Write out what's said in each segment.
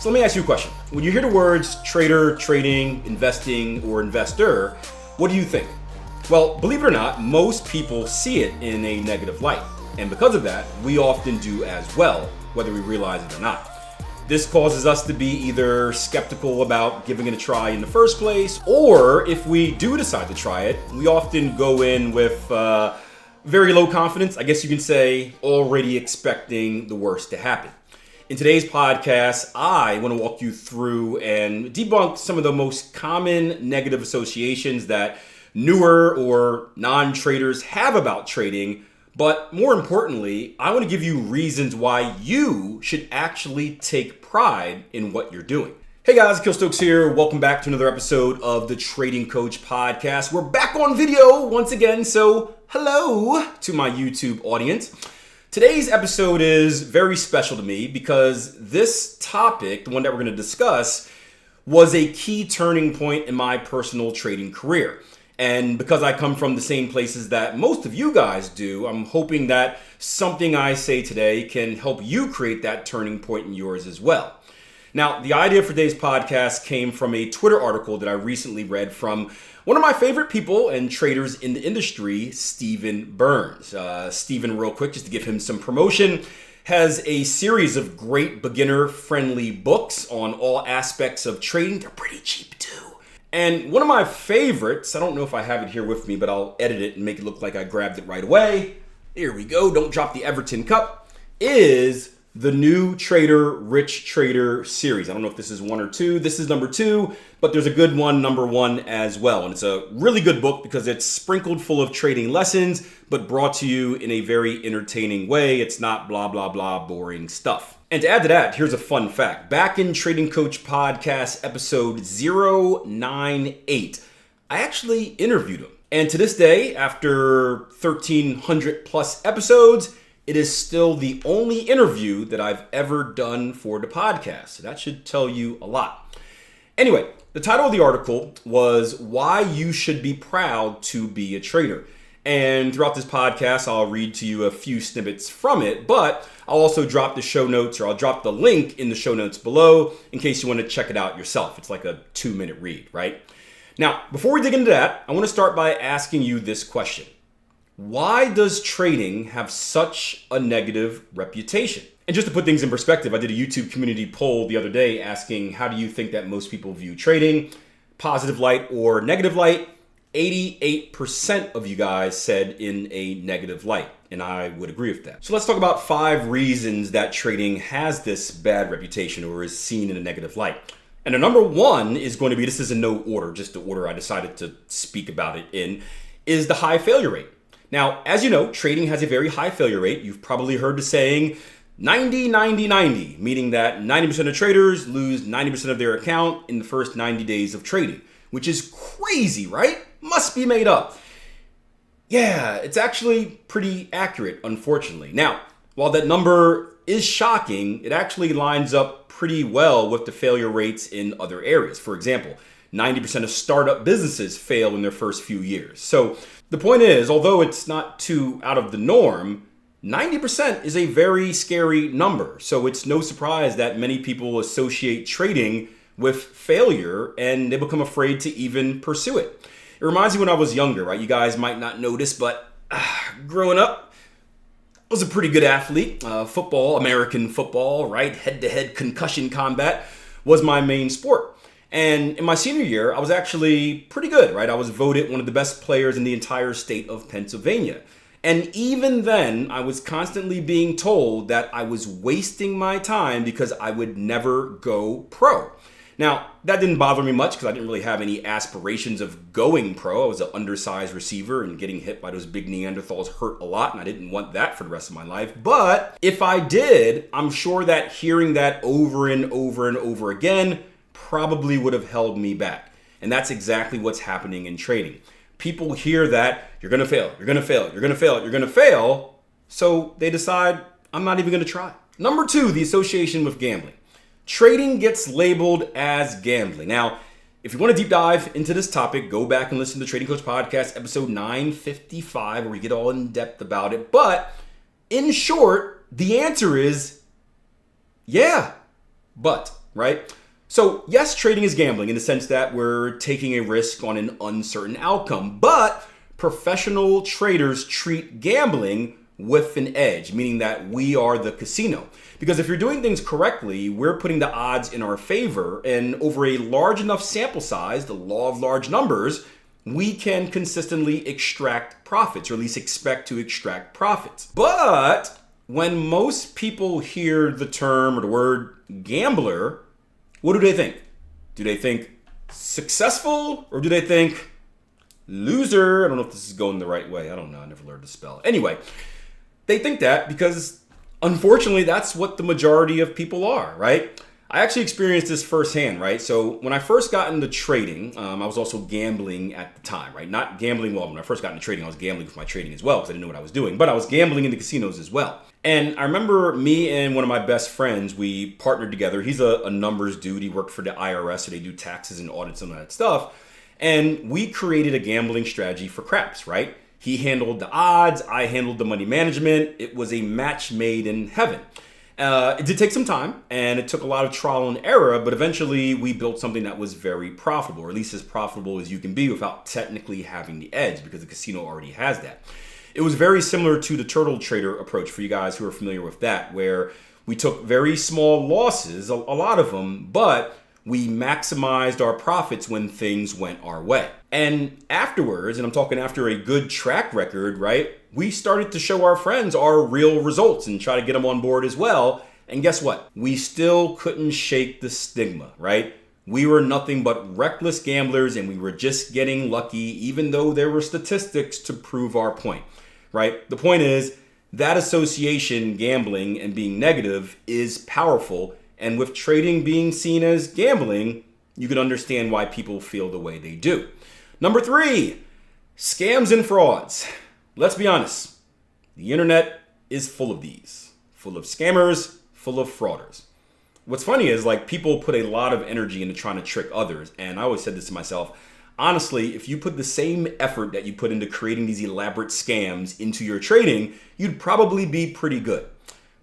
So let me ask you a question. When you hear the words trader, trading, investing, or investor, what do you think? Well, believe it or not, most people see it in a negative light. And because of that, we often do as well, whether we realize it or not. This causes us to be either skeptical about giving it a try in the first place, or if we do decide to try it, we often go in with very low confidence, I guess you can say, already expecting the worst to happen. In today's podcast, I want to walk you through and debunk some of the most common negative associations that newer or non-traders have about trading. But more importantly, I want to give you reasons why you should actually take pride in what you're doing. Hey guys, Akil Stokes here. Welcome back to another episode of the Trading Coach Podcast. We're back on video once again, so hello to my YouTube audience. Today's episode is very special to me because this topic, the one that we're going to discuss, was a key turning point in my personal trading career. And because I come from the same places that most of you guys do, I'm hoping that something I say today can help you create that turning point in yours as well. Now, the idea for today's podcast came from a Twitter article that I recently read from one of my favorite people and traders in the industry, Stephen Burns. Stephen, real quick, just to give him some promotion, has a series of great beginner-friendly books on all aspects of trading. They're pretty cheap too. And one of my favorites, I don't know if I have it here with me, but I'll edit it and make it look like I grabbed it right away. Here we go. Don't drop the Everton Cup. Is the New Trader, Rich Trader series. I don't know if this is one or two. This is number 2, but there's a good one, number 1 as well. And it's a really good book because it's sprinkled full of trading lessons, but brought to you in a very entertaining way. It's not blah, blah, blah, boring stuff. And to add to that, here's a fun fact. Back in Trading Coach Podcast episode 098, I actually interviewed him. And to this day, after 1,300 plus episodes, it is still the only interview that I've ever done for the podcast. So that should tell you a lot. Anyway, the title of the article was Why You Should Be Proud to Be a Trader. And throughout this podcast, I'll read to you a few snippets from it, but I'll also drop the show notes, or I'll drop the link in the show notes below in case you want to check it out yourself. It's like a 2-minute read, right? Now, before we dig into that, I want to start by asking you this question. Why does trading have such a negative reputation? And just to put things in perspective, I did a YouTube community poll the other day asking, how do you think that most people view trading? Positive light or negative light? 88% of you guys said in a negative light, and I would agree with that. So let's talk about 5 reasons that trading has this bad reputation or is seen in a negative light. And the number 1 is going to be, this is in no order, just the order I decided to speak about it in, is the high failure rate. Now, as you know, trading has a very high failure rate. You've probably heard the saying 90, 90, 90, meaning that 90% of traders lose 90% of their account in the first 90 days of trading, which is crazy, right? Must be made up. Yeah, it's actually pretty accurate, unfortunately. Now, while that number is shocking, it actually lines up pretty well with the failure rates in other areas. For example, 90% of startup businesses fail in their first few years. So the point is, although it's not too out of the norm, 90% is a very scary number. So it's no surprise that many people associate trading with failure and they become afraid to even pursue it. It reminds me when I was younger, right? You guys might not know this, but growing up, I was a pretty good athlete. Football, American football, right? Head-to-head concussion combat was my main sport. And in my senior year, I was actually pretty good, right? I was voted one of the best players in the entire state of Pennsylvania. And even then, I was constantly being told that I was wasting my time because I would never go pro. Now, that didn't bother me much because I didn't really have any aspirations of going pro. I was an undersized receiver, and getting hit by those big Neanderthals hurt a lot, and I didn't want that for the rest of my life. But if I did, I'm sure that hearing that over and over and over again probably would have held me back. And that's exactly what's happening in trading. People hear that you're going to fail, you're going to fail, you're going to fail, you're going to fail. So they decide, I'm not even going to try. Number 2, the association with gambling. Trading gets labeled as gambling. Now, if you want to deep dive into this topic, go back and listen to the Trading Coach Podcast, episode 955, where we get all in depth about it. But in short, the answer is yeah, but. right? So yes, trading is gambling in the sense that we're taking a risk on an uncertain outcome, but professional traders treat gambling with an edge, meaning that we are the casino. Because if you're doing things correctly, we're putting the odds in our favor, and over a large enough sample size, the law of large numbers, we can consistently extract profits, or at least expect to extract profits. But when most people hear the term or the word gambler, what do they think? Do they think successful, or do they think loser? I don't know if this is going the right way. I don't know. I never learned to spell. Anyway, they think that because unfortunately that's what the majority of people are, right? I actually experienced this firsthand, right? So when I first got into trading, I was also gambling at the time, right? Not gambling, well, when I first got into trading, I was gambling for my trading as well because I didn't know what I was doing, but I was gambling in the casinos as well. And I remember me and one of my best friends, we partnered together. He's a numbers dude. He worked for the IRS, so they do taxes and audits and all that stuff. And we created a gambling strategy for craps, right? He handled the odds, I handled the money management. It was a match made in heaven. It did take some time, and it took a lot of trial and error, but eventually we built something that was very profitable, or at least as profitable as you can be without technically having the edge, because the casino already has that. It was very similar to the turtle trader approach for you guys who are familiar with that, where we took very small losses, a lot of them, but we maximized our profits when things went our way. And afterwards, and I'm talking after a good track record, right? We started to show our friends our real results and try to get them on board as well. And guess what? We still couldn't shake the stigma, right? We were nothing but reckless gamblers, and we were just getting lucky, even though there were statistics to prove our point, right? The point is that association, gambling and being negative, is powerful. And with trading being seen as gambling, you can understand why people feel the way they do. Number 3, scams and frauds. Let's be honest. The internet is full of these. Full of scammers, full of frauders. What's funny is people put a lot of energy into trying to trick others. And I always said this to myself. Honestly, if you put the same effort that you put into creating these elaborate scams into your trading, you'd probably be pretty good.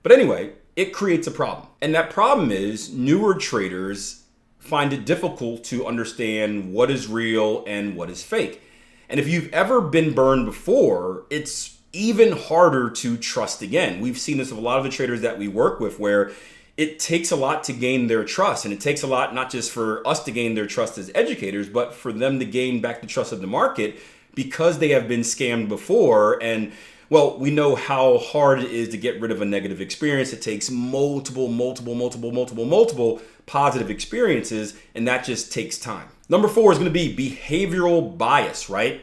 But anyway, it creates a problem. And that problem is newer traders find it difficult to understand what is real and what is fake. And if you've ever been burned before, it's even harder to trust again. We've seen this with a lot of the traders that we work with, where it takes a lot to gain their trust. And it takes a lot not just for us to gain their trust as educators, but for them to gain back the trust of the market because they have been scammed before. And well, we know how hard it is to get rid of a negative experience. It takes multiple positive experiences, and that just takes time. Number 4 is going to be behavioral bias, right?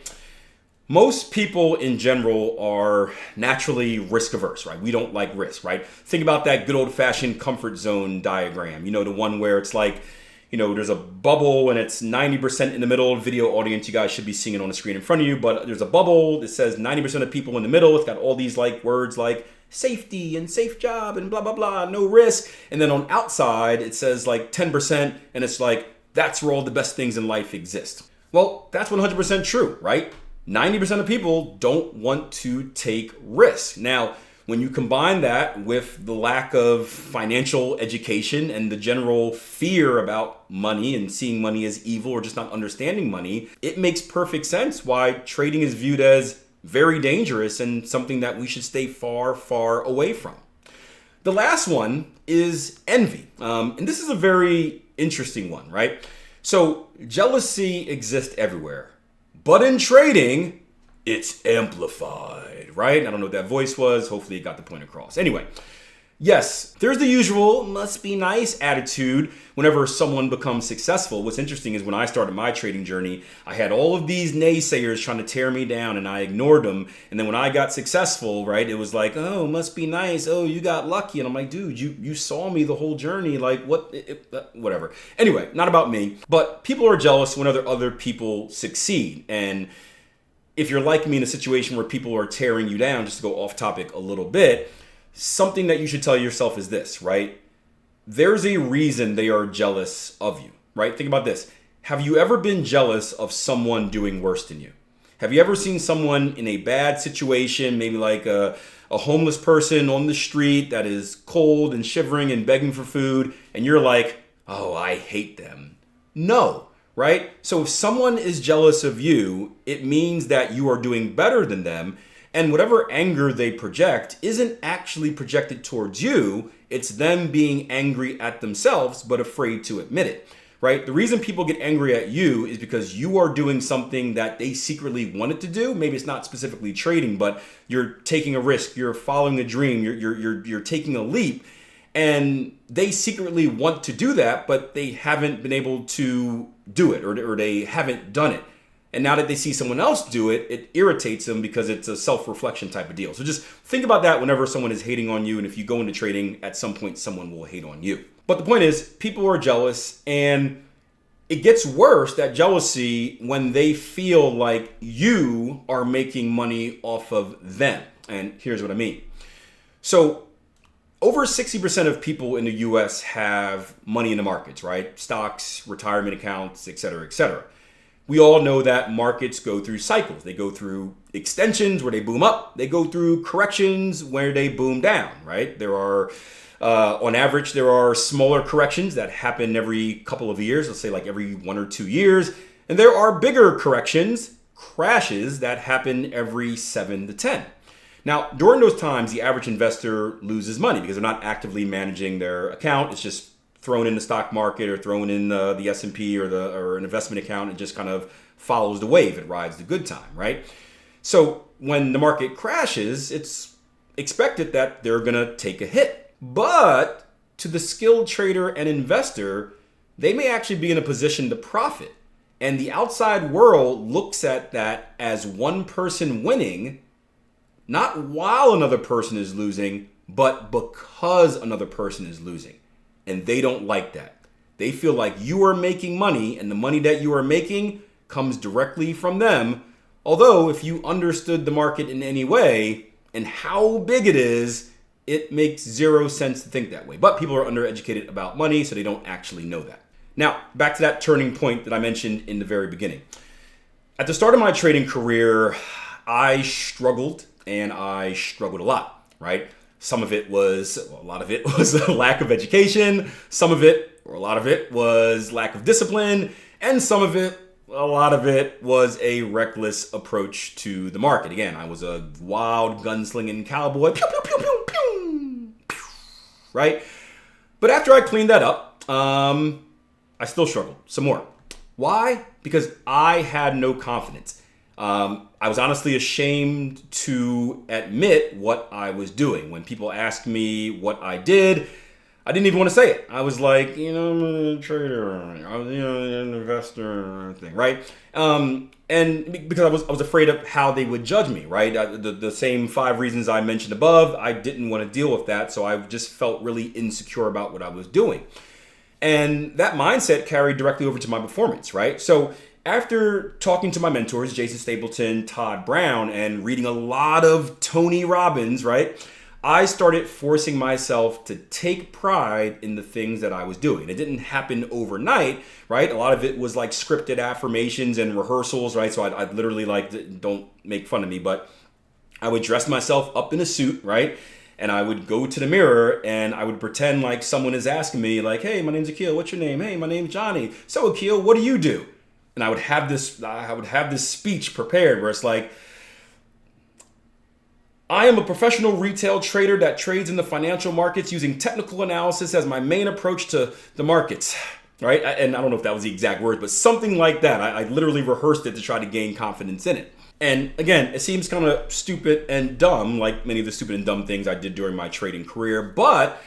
Most people in general are naturally risk averse, right? We don't like risk, right? Think about that good old fashioned comfort zone diagram. You know, the one where it's there's a bubble and it's 90% in the middle. Video audience, you guys should be seeing it on the screen in front of you, but there's a bubble that says 90% of people in the middle. It's got all these words like safety and safe job and blah, blah, blah, no risk. And then on outside, it says 10%, and it's that's where all the best things in life exist. Well, that's 100% true, right? 90% of people don't want to take risks. Now, when you combine that with the lack of financial education and the general fear about money and seeing money as evil or just not understanding money, it makes perfect sense why trading is viewed as very dangerous and something that we should stay far, far away from. The last one is envy. And this is a very interesting one, right? So jealousy exists everywhere, but in trading, it's amplified, right? I don't know what that voice was. Hopefully it got the point across. Anyway, yes, there's the usual must be nice attitude whenever someone becomes successful. What's interesting is when I started my trading journey, I had all of these naysayers trying to tear me down and I ignored them. And then when I got successful, right, it was oh, must be nice. Oh, you got lucky. And I'm like, dude, you saw me the whole journey. Whatever. Anyway, not about me, but people are jealous when other people succeed. And if you're like me in a situation where people are tearing you down, just to go off topic a little bit, something that you should tell yourself is this, right? There's a reason they are jealous of you, right? Think about this. Have you ever been jealous of someone doing worse than you? Have you ever seen someone in a bad situation, maybe a homeless person on the street that is cold and shivering and begging for food, and you're like, oh, I hate them. No, right? So if someone is jealous of you, it means that you are doing better than them. And whatever anger they project isn't actually projected towards you. It's them being angry at themselves, but afraid to admit it, right? The reason people get angry at you is because you are doing something that they secretly wanted to do. Maybe it's not specifically trading, but you're taking a risk. You're following a dream. You're taking a leap. And they secretly want to do that, but they haven't been able to do it, or they haven't done it. And now that they see someone else do it, it irritates them because it's a self-reflection type of deal. So just think about that whenever someone is hating on you. And if you go into trading, at some point, someone will hate on you. But the point is, people are jealous, and it gets worse, that jealousy, when they feel like you are making money off of them. And here's what I mean. So over 60% of people in the US have money in the markets, right? Stocks, retirement accounts, et cetera, et cetera. We all know that markets go through cycles. They go through extensions where they boom up. They go through corrections where they boom down, right? There are, on average, there are smaller corrections that happen every couple of years. Let's say like every 1 or 2 years. And there are bigger corrections, crashes, that happen every 7 to 10. Now, during those times, the average investor loses money because they're not actively managing their account. It's just thrown in the stock market or thrown in the S&P or an investment account. It just kind of follows the wave. It rides the good time, right? So when the market crashes, it's expected that they're going to take a hit. But to the skilled trader and investor, they may actually be in a position to profit. And the outside world looks at that as one person winning, not while another person is losing, but because another person is losing. And they don't like that. They feel like you are making money, and the money that you are making comes directly from them. Although if you understood the market in any way and how big it is, it makes zero sense to think that way. But people are undereducated about money, so they don't actually know that. Now, back to that turning point that I mentioned in the very beginning. At the start of my trading career, I struggled, and I struggled a lot, right? Some of it was, a lot of it was a lack of education. Some of it, or a lot of it, was lack of discipline. And some of it, a lot of it, was a reckless approach to the market. Again, I was a wild gunslinging cowboy. Pew, pew, pew, pew, pew, pew, right? But after I cleaned that up, I still struggled some more. Why? Because I had no confidence. I was honestly ashamed to admit what I was doing. When people asked me what I did, I didn't even want to say it. I was like, I'm a trader, I'm an investor, thing, right? And because I was afraid of how they would judge me, right? The same 5 reasons I mentioned above, I didn't want to deal with that, so I just felt really insecure about what I was doing. And that mindset carried directly over to my performance, right? So after talking to my mentors, Jason Stapleton, Todd Brown, and reading a lot of Tony Robbins, right, I started forcing myself to take pride in the things that I was doing. It didn't happen overnight, right? A lot of it was like scripted affirmations and rehearsals, right? So I'd literally don't make fun of me, but I would dress myself up in a suit, right? And I would go to the mirror and I would pretend like someone is asking me like, hey, my name's Akil, what's your name? Hey, my name's Johnny. So Akil, what do you do? And I would have this speech prepared where it's like, I am a professional retail trader that trades in the financial markets using technical analysis as my main approach to the markets, right? And I don't know if that was the exact words, but something like that. I literally rehearsed it to try to gain confidence in it. And again, it seems kind of stupid and dumb, like many of the stupid and dumb things I did during my trading career, but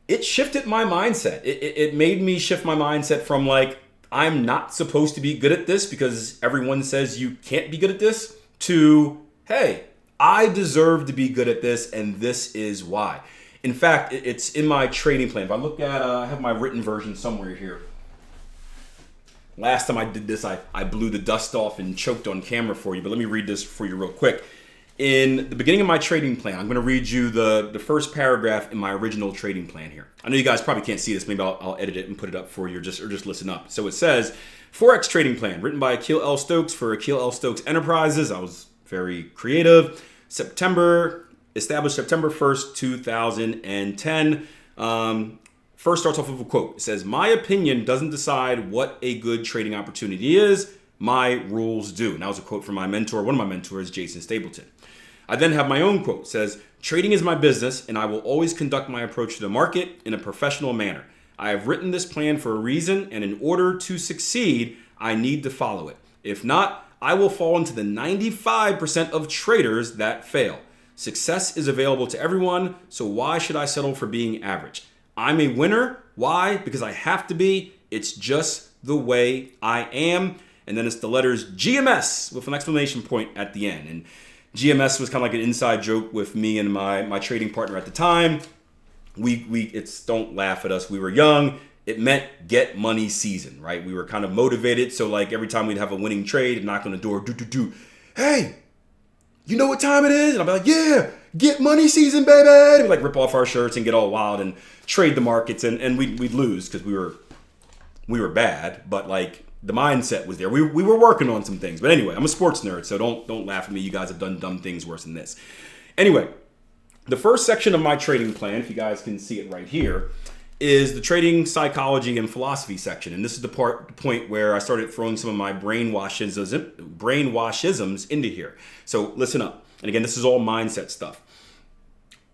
it shifted my mindset. It made me shift my mindset from like, I'm not supposed to be good at this because everyone says you can't be good at this, to, hey, I deserve to be good at this, and this is why. In fact, it's in my trading plan. If I look at, I have my written version somewhere here. Last time I did this, I blew the dust off and choked on camera for you, but let me read this for you real quick. In the beginning of my trading plan, I'm going to read you the first paragraph in my original trading plan here. I know you guys probably can't see this. Maybe I'll edit it and put it up for you, or just listen up. So it says, Forex trading plan, written by Akil L. Stokes for Akil L. Stokes Enterprises. I was very creative. Established September 1st, 2010. first starts off with a quote. It says, "My opinion doesn't decide what a good trading opportunity is. My rules do." And that was a quote from my mentor, one of my mentors, Jason Stapleton. I then have my own quote. It says, "Trading is my business, and I will always conduct my approach to the market in a professional manner. I have written this plan for a reason, and in order to succeed, I need to follow it. If not, I will fall into the 95% of traders that fail. Success is available to everyone, so why should I settle for being average? I'm a winner. Why? Because I have to be. It's just the way I am." And then it's the letters GMS with an exclamation point at the end. And GMS was kind of like an inside joke with me and my trading partner at the time. It's don't laugh at us. We were young. It meant get money season, right? We were kind of motivated. So like every time we'd have a winning trade and knock on the door, "Hey, you know what time it is?" And I'd be like, "Yeah, get money season, baby." And we'd like rip off our shirts and get all wild and trade the markets, and we'd lose because we were bad, but like the mindset was there. We were working on some things. But anyway, I'm a sports nerd, so don't laugh at me. You guys have done dumb things worse than this. Anyway, the first section of my trading plan, if you guys can see it right here, is the trading psychology and philosophy section. And this is the point where I started throwing some of my brainwashisms into here. So listen up. And again, this is all mindset stuff.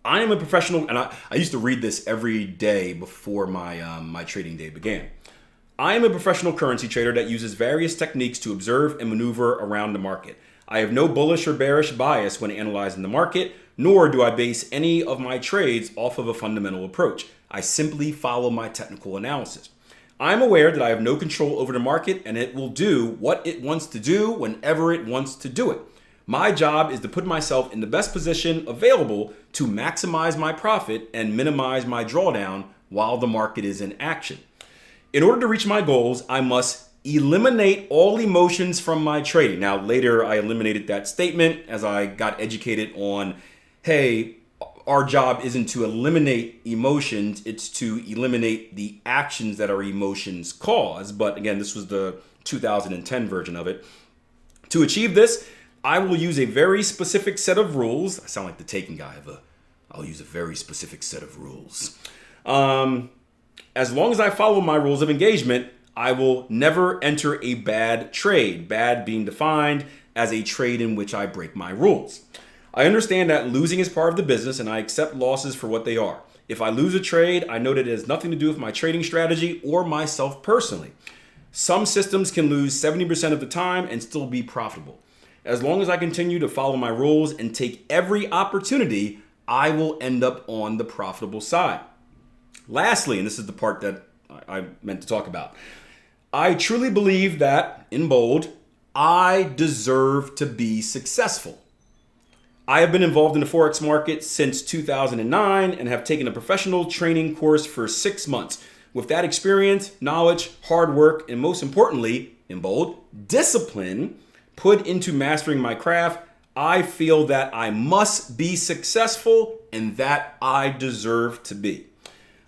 I am a professional, and I used to read this every day before my trading day began. I am a professional currency trader that uses various techniques to observe and maneuver around the market. I have no bullish or bearish bias when analyzing the market, nor do I base any of my trades off of a fundamental approach. I simply follow my technical analysis. I'm aware that I have no control over the market, and it will do what it wants to do whenever it wants to do it. My job is to put myself in the best position available to maximize my profit and minimize my drawdown while the market is in action. In order to reach my goals, I must eliminate all emotions from my trading. Now, later I eliminated that statement as I got educated on, hey, our job isn't to eliminate emotions, it's to eliminate the actions that our emotions cause. But again, this was the 2010 version of it. To achieve this, I will use a very specific set of rules. I sound like the Taken guy. I'll use a very specific set of rules. As long as I follow my rules of engagement, I will never enter a bad trade. Bad being defined as a trade in which I break my rules. I understand that losing is part of the business, and I accept losses for what they are. If I lose a trade, I know that it has nothing to do with my trading strategy or myself personally. Some systems can lose 70% of the time and still be profitable. As long as I continue to follow my rules and take every opportunity, I will end up on the profitable side. Lastly, and this is the part that I meant to talk about, I truly believe that, in bold, I deserve to be successful. I have been involved in the Forex market since 2009 and have taken a professional training course for 6 months. With that experience, knowledge, hard work, and most importantly, in bold, discipline put into mastering my craft, I feel that I must be successful and that I deserve to be.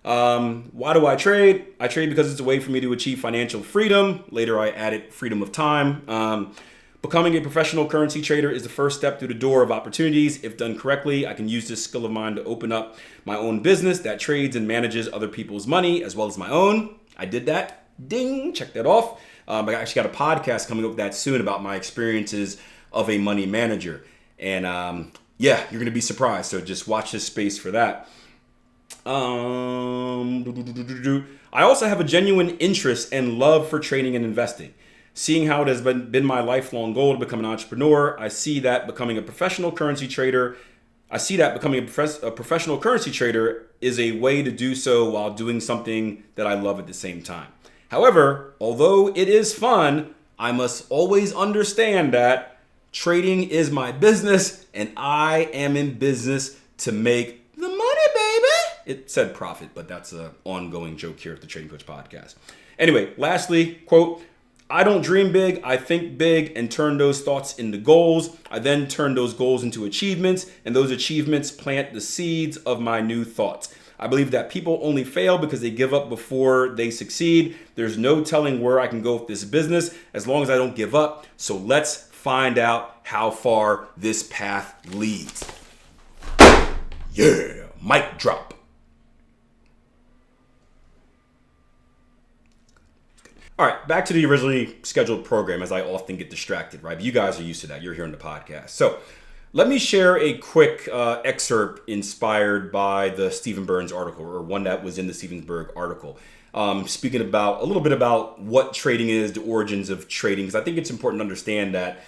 Why do I trade? I trade because it's a way for me to achieve financial freedom. Later, I added freedom of time. Becoming a professional currency trader is the first step through the door of opportunities. If done correctly, I can use this skill of mine to open up my own business that trades and manages other people's money as well as my own. I did that. Ding, check that off. I actually got a podcast coming up with that soon about my experiences of a money manager. And yeah, you're going to be surprised. So just watch this space for that. I also have a genuine interest and love for trading and investing. Seeing how it has been my lifelong goal to become an entrepreneur, I see that becoming a professional currency trader is a way to do so while doing something that I love at the same time. However, although it is fun, I must always understand that trading is my business and I am in business to make the money, baby. It said profit, but that's an ongoing joke here at the Trading Coach Podcast. Anyway, lastly, quote, I don't dream big, I think big and turn those thoughts into goals. I then turn those goals into achievements, and those achievements plant the seeds of my new thoughts. I believe that people only fail because they give up before they succeed. There's no telling where I can go with this business as long as I don't give up. So let's find out how far this path leads. Yeah, mic drop. All right, back to the originally scheduled program, as I often get distracted, right? But you guys are used to that. You're hearing the podcast. So let me share a quick excerpt inspired by the Stephen Burns article, or one that was in the Stephen Burns article, speaking about a little bit about what trading is, the origins of trading, because I think it's important to understand that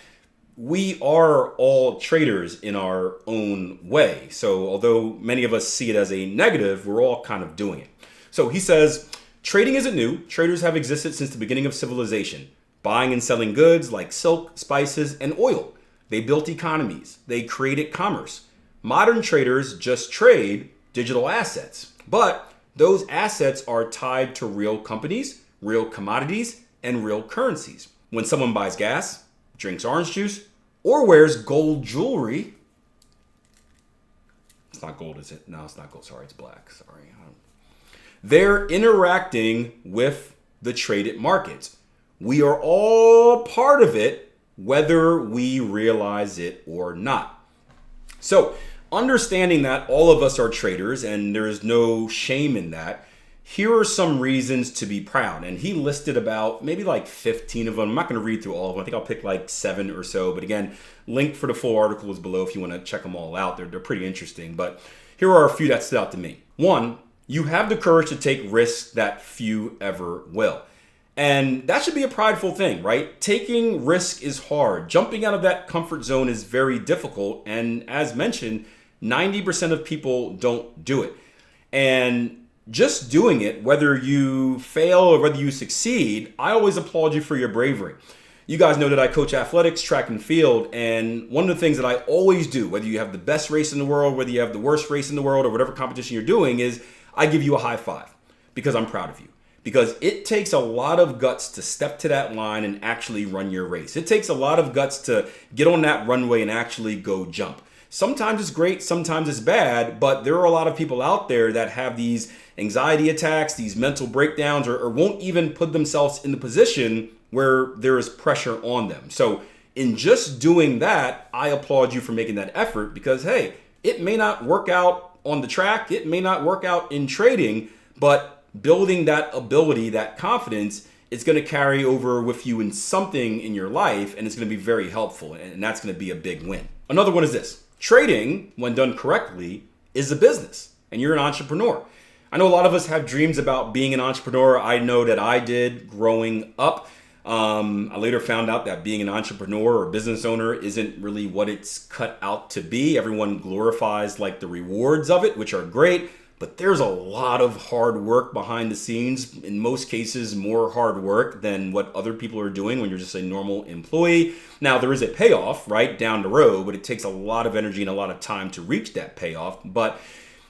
we are all traders in our own way. So although many of us see it as a negative, we're all kind of doing it. So he says, trading isn't new. Traders have existed since the beginning of civilization, buying and selling goods like silk, spices, and oil. They built economies. They created commerce. Modern traders just trade digital assets, but those assets are tied to real companies, real commodities, and real currencies. When someone buys gas, drinks orange juice, or wears gold jewelry, it's not gold, is it? No, it's not gold. Sorry, it's black. Sorry. They're interacting with the traded markets. We are all part of it, whether we realize it or not. So, understanding that all of us are traders and there's no shame in that, here are some reasons to be proud. And he listed about maybe like 15 of them. I'm not going to read through all of them. I think I'll pick like 7 or so. But again, link for the full article is below if you want to check them all out. They're pretty interesting. But here are a few that stood out to me. One, you have the courage to take risks that few ever will. And that should be a prideful thing, right? Taking risk is hard. Jumping out of that comfort zone is very difficult. And as mentioned, 90% of people don't do it. And just doing it, whether you fail or whether you succeed, I always applaud you for your bravery. You guys know that I coach athletics, track and field, and one of the things that I always do, whether you have the best race in the world, whether you have the worst race in the world, or whatever competition you're doing, is I give you a high five because I'm proud of you. Because it takes a lot of guts to step to that line and actually run your race. It takes a lot of guts to get on that runway and actually go jump. Sometimes it's great, sometimes it's bad, but there are a lot of people out there that have these anxiety attacks, these mental breakdowns, or won't even put themselves in the position where there is pressure on them. So in just doing that, I applaud you for making that effort because, hey, it may not work out on the track, it may not work out in trading, but building that ability, that confidence, it's going to carry over with you in something in your life, and it's going to be very helpful, and that's going to be a big win. Another one is this. Trading, when done correctly, is a business, and you're an entrepreneur. I know a lot of us have dreams about being an entrepreneur. I know that I did growing up. I later found out that being an entrepreneur or business owner isn't really what it's cut out to be. Everyone glorifies like the rewards of it, which are great, but there's a lot of hard work behind the scenes. In most cases, more hard work than what other people are doing when you're just a normal employee. Now, there is a payoff, right, down the road, but it takes a lot of energy and a lot of time to reach that payoff. But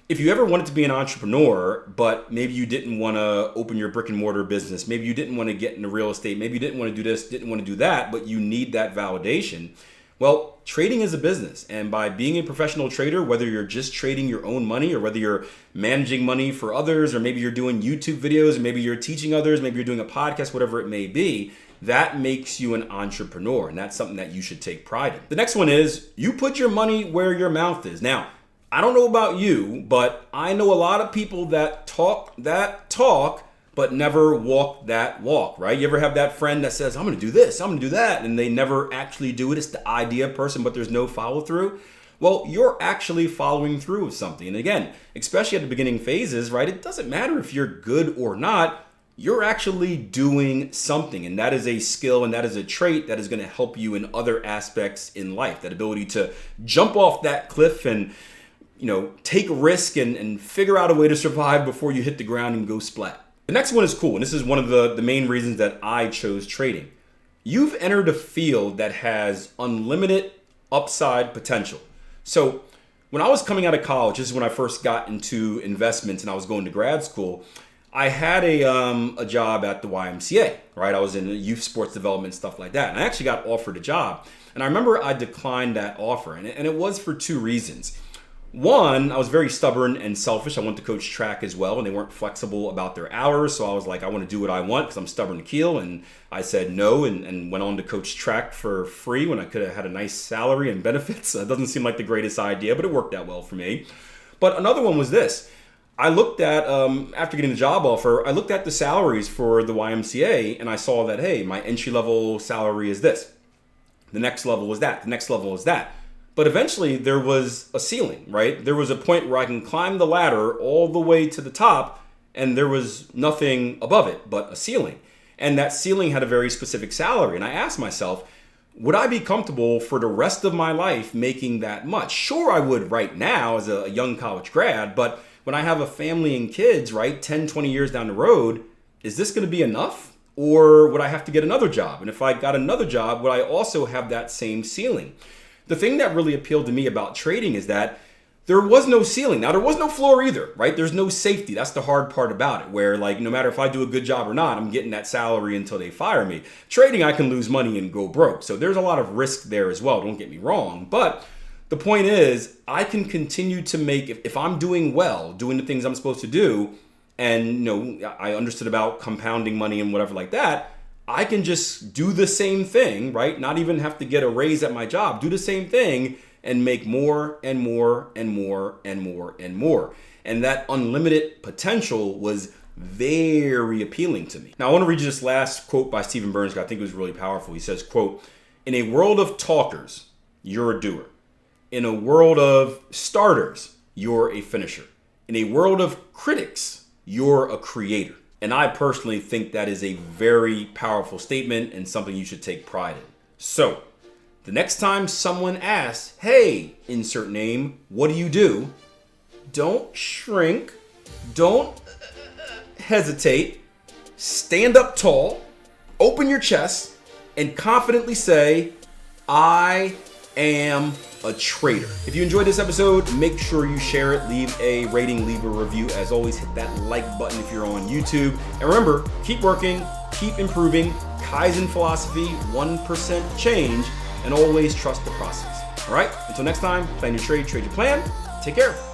if you ever wanted to be an entrepreneur, but maybe you didn't want to open your brick and mortar business, maybe you didn't want to get into real estate, maybe you didn't want to do this, didn't want to do that, but you need that validation. Well, trading is a business. And by being a professional trader, whether you're just trading your own money or whether you're managing money for others, or maybe you're doing YouTube videos, or maybe you're teaching others, maybe you're doing a podcast, whatever it may be, that makes you an entrepreneur. And that's something that you should take pride in. The next one is you put your money where your mouth is. Now, I don't know about you, but I know a lot of people that talk that talk, but never walk that walk, right? You ever have that friend that says, I'm going to do this, I'm going to do that, and they never actually do it? It's the idea person, but there's no follow through. Well, you're actually following through with something. And again, especially at the beginning phases, right? It doesn't matter if you're good or not. You're actually doing something, and that is a skill and that is a trait that is going to help you in other aspects in life. That ability to jump off that cliff and take risk and figure out a way to survive before you hit the ground and go splat. The next one is cool, and this is one of the main reasons that I chose trading. You've entered a field that has unlimited upside potential. So when I was coming out of college, this is when I first got into investments and I was going to grad school, I had a job at the YMCA, right? I was in youth sports development, stuff like that. And I actually got offered a job. And I remember I declined that offer, and it was for 2 reasons. One, I was very stubborn and selfish. I wanted to coach track as well, and they weren't flexible about their hours. So I was like, I want to do what I want because I'm stubborn to keel. And I said no and went on to coach track for free when I could have had a nice salary and benefits. It doesn't seem like the greatest idea, but it worked out well for me. But another one was this. I looked at, after getting the job offer, I looked at the salaries for the YMCA and I saw that, hey, my entry level salary is this. The next level is that. The next level is that. But eventually there was a ceiling, right? There was a point where I can climb the ladder all the way to the top and there was nothing above it but a ceiling. And that ceiling had a very specific salary. And I asked myself, would I be comfortable for the rest of my life making that much? Sure, I would right now as a young college grad, but when I have a family and kids, right, 10, 20 years down the road, is this going to be enough? Or would I have to get another job? And if I got another job, would I also have that same ceiling? The thing that really appealed to me about trading is that there was no ceiling. Now, there was no floor either, right? There's no safety. That's the hard part about it, where like no matter if I do a good job or not, I'm getting that salary until they fire me. Trading, I can lose money and go broke. So there's a lot of risk there as well. Don't get me wrong. But the point is, I can continue to make, if I'm doing well, doing the things I'm supposed to do, and I understood about compounding money and whatever like that, I can just do the same thing, right? Not even have to get a raise at my job. Do the same thing and make more and more and more and more and more. And that unlimited potential was very appealing to me. Now, I want to read you this last quote by Stephen Burns, because I think it was really powerful. He says, quote, "In a world of talkers, you're a doer. In a world of starters, you're a finisher. In a world of critics, you're a creator." And I personally think that is a very powerful statement and something you should take pride in. So, the next time someone asks, hey, insert name, what do you do? Don't shrink. Don't hesitate. Stand up tall. Open your chest and confidently say, I am a trader. If you enjoyed this episode, make sure you share it, leave a rating, leave a review. As always, hit that like button if you're on YouTube. And remember, keep working, keep improving, Kaizen philosophy, 1% change, and always trust the process. All right, until next time, plan your trade, trade your plan. Take care.